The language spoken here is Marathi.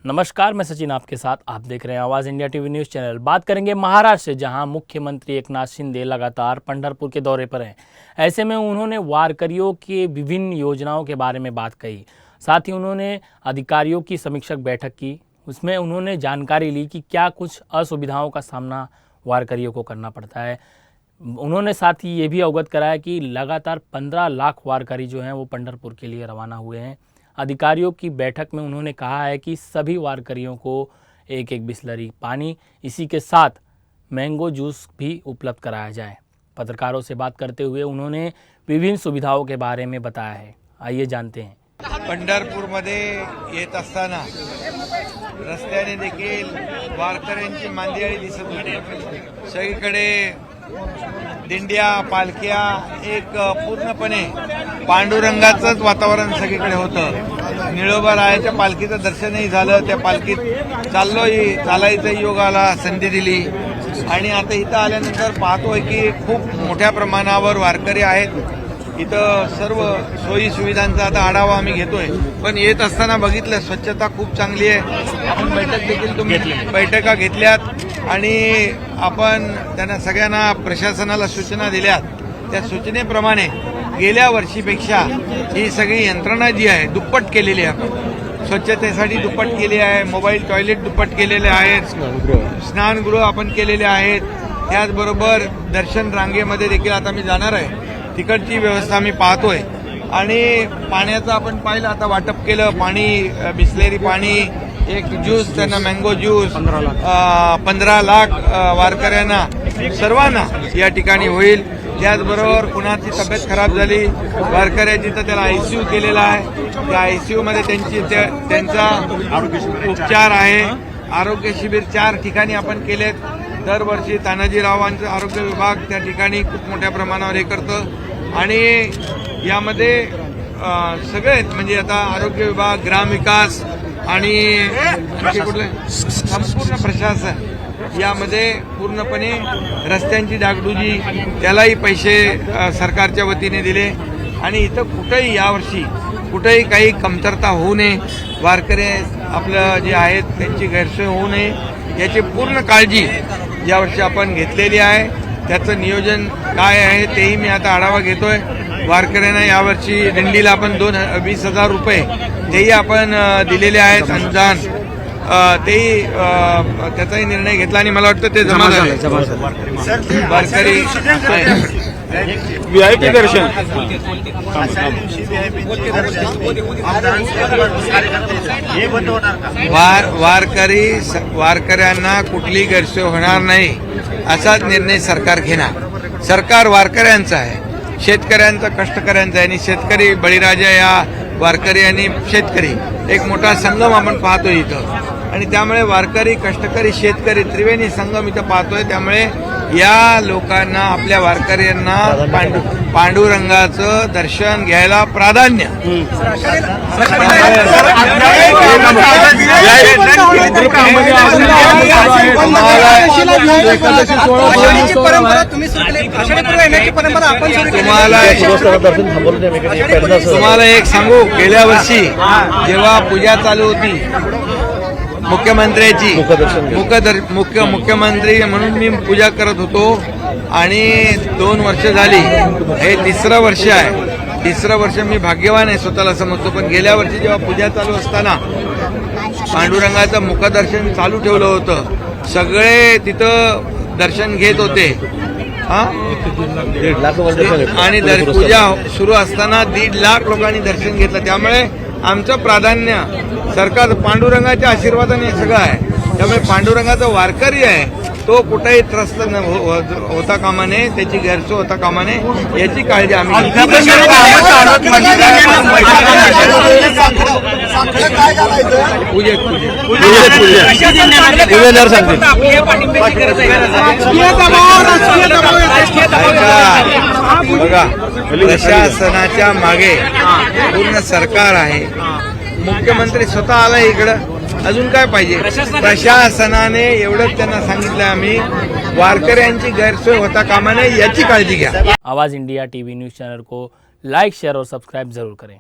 नमस्कार, मैं सचिन आपके साथ। आप देख रहे हैं आवाज़ इंडिया टीवी न्यूज़ चैनल। बात करेंगे महाराष्ट्र से, जहां मुख्यमंत्री एकनाथ शिंदे लगातार पंढरपुर के दौरे पर हैं। ऐसे में उन्होंने वारकरियों के विभिन्न योजनाओं के बारे में बात कही। साथ ही उन्होंने अधिकारियों की समीक्षक बैठक की। उसमें उन्होंने जानकारी ली कि क्या कुछ असुविधाओं का सामना वारकरियों को करना पड़ता है। उन्होंने साथ ही ये भी अवगत कराया कि लगातार 15 लाख वारकरी जो हैं वो पंढरपुर के लिए रवाना हुए हैं। अधिकारियों की बैठक में उन्होंने कहा है कि सभी वारकरियों को एक एक बिस्लरी पानी, इसी के साथ मैंगो जूस भी उपलब्ध कराया जाए। पत्रकारों से बात करते हुए उन्होंने विभिन्न सुविधाओं के बारे में बताया है। आइए जानते हैं। पंढरपूरमध्ये येत असताना रस्त्याने देखील वारकऱ्यांची मांदियाळी दिसत होती। सगळीकडे दिंड्या, पालख्या, एक पूर्णपणे पांडुरंगाचंच वातावरण सगळीकडे होतं। निळोबारायाच्या पालखीचं दर्शनही झालं। त्या पालखीत चालायचं योगाला संधी दिली आणि आता इथं आल्यानंतर पाहतोय की खूप मोठ्या प्रमाणावर वारकरी आहेत। इथं सर्व सोयी सुविधांचा आता आढावा आम्ही घेतोय। पण येत असताना बघितलं स्वच्छता खूप चांगली आहे। आपण बैठक देखील बैठका घेतल्यात आणि आपण त्यांना सगळ्यांना प्रशासनाला सूचना दिल्यात। त्या सूचनेप्रमाणे गेल्या वर्षीपेक्षा ही सगळी यंत्रणा जी आहे दुप्पट केलेली आहे। आपण स्वच्छतेसाठी दुप्पट केली आहे। मोबाईल टॉयलेट दुप्पट केलेले आहेत। स्नानगृह आपण केलेले आहेत। त्याचबरोबर दर्शन रांगेमध्ये देखील आता मी जाणार आहे। तिकडची व्यवस्था मी पाहतोय आणि पाण्याचं आपण पाहिलं आता वाटप केलं। पाणी, बिस्लेरी पाणी, एक ज्यूस, त्यांना मँगो ज्यूस 15 लाख वारकऱ्यांना सर्वांना या ठिकाणी होईल। त्याचबरोबर कुणाची तब्येत खराब झाली वारकऱ्याची तर त्याला आयसीयू केलेला आहे। त्या आयसीयू मध्ये त्यांचा उपचार आहे। आरोग्य शिबिर 4 ठिकाणी आपण केलेत। दरवर्षी तानाजीरावांचं आरोग्य विभाग त्या ठिकाणी खूप मोठ्या प्रमाणावर हे करतं आणि यामध्ये सगळे म्हणजे आता आरोग्य विभाग, ग्रामविकास आणि संपूर्ण प्रशासन यामध्ये पूर्णपणे रस्त्यांची डागडुजी, त्यालाही पैसे सरकारच्या वतीने दिले आणि इथं कुठेही यावर्षी कुठेही काही कमतरता होऊ नये, वारकरी आपलं जे आहेत त्यांची गैरसोय होऊ नये याची पूर्ण काळजी यावर्षी आपण घेतलेली आहे। त्याचं नियोजन काय आहे तेही मी आता आढावा घेतोय। वारकऱ्यांना यावर्षी दिंडीला आपण 20,000 रुपये तेही आपण दिलेले आहेत अनुदान। तेही त्याचाही निर्णय घेतला आणि मला वाटतं ते जमा झाले। वारकरी VIP दर्शन वारकऱ्यांना कुठली गैरसोय होणार नाही असाच निर्णय सरकार घेणार। सरकार वारकऱ्यांचा आहे, शेतकऱ्यांचा, कष्टकऱ्यांचा आहे आणि शेतकरी बळीराजा या वारकरी आणि शेतकरी एक मोठा संगम आपण पाहतोय इथं आणि त्यामुळे वारकरी, कष्टकरी, शेतकरी त्रिवेणी संगम इथं पाहतोय। त्यामुळे या लोकांना, आपल्या वारकऱ्यांना पांडुरंगाचं दर्शन घ्यायला प्राधान्य। तुम्हाला एक सांगू, गेल्या वर्षी जेव्हा पूजा चालू होती मुख्यमंत्र्याची, मुख्यमंत्री म्हणून मी पूजा करत होतो आणि 2 वर्ष झाली, हे 3रं वर्ष आहे। 3रं वर्ष मी भाग्यवान आहे स्वतःला समजतो। पण गेल्या वर्षी जेव्हा पूजा चालू असताना पांडुरंगाचं मुखदर्शन चालू ठेवलं होतं, सगळे तिथं दर्शन घेत होते आणि पूजा सुरू असताना 1.5 लाख लोकांनी दर्शन घेतलं। त्यामुळे आमचं प्राधान्य सरकार पांडुरंगाच्या आशीर्वादाने सगळं आहे। त्यामुळे पांडुरंगाचा वारकरी आहे तो कुठेही त्रस्त होता कामा नये, त्याची गैरसोय होता कामा नये याची काळजी आम्ही बघा, प्रशासनाच्या मागे पूर्ण सरकार आहे। मुख्यमंत्री स्वतः आला इकडं, अजून काय पाहिजे? प्रशासनाने एवढंच त्यांना सांगितलं आम्ही, वारकऱ्यांची गैरसोय होता कामा नये याची काळजी घ्या। आवाज़ इंडिया टीवी न्यूज़ चैनल को लाइक, शेयर और सब्सक्राइब जरूर करें।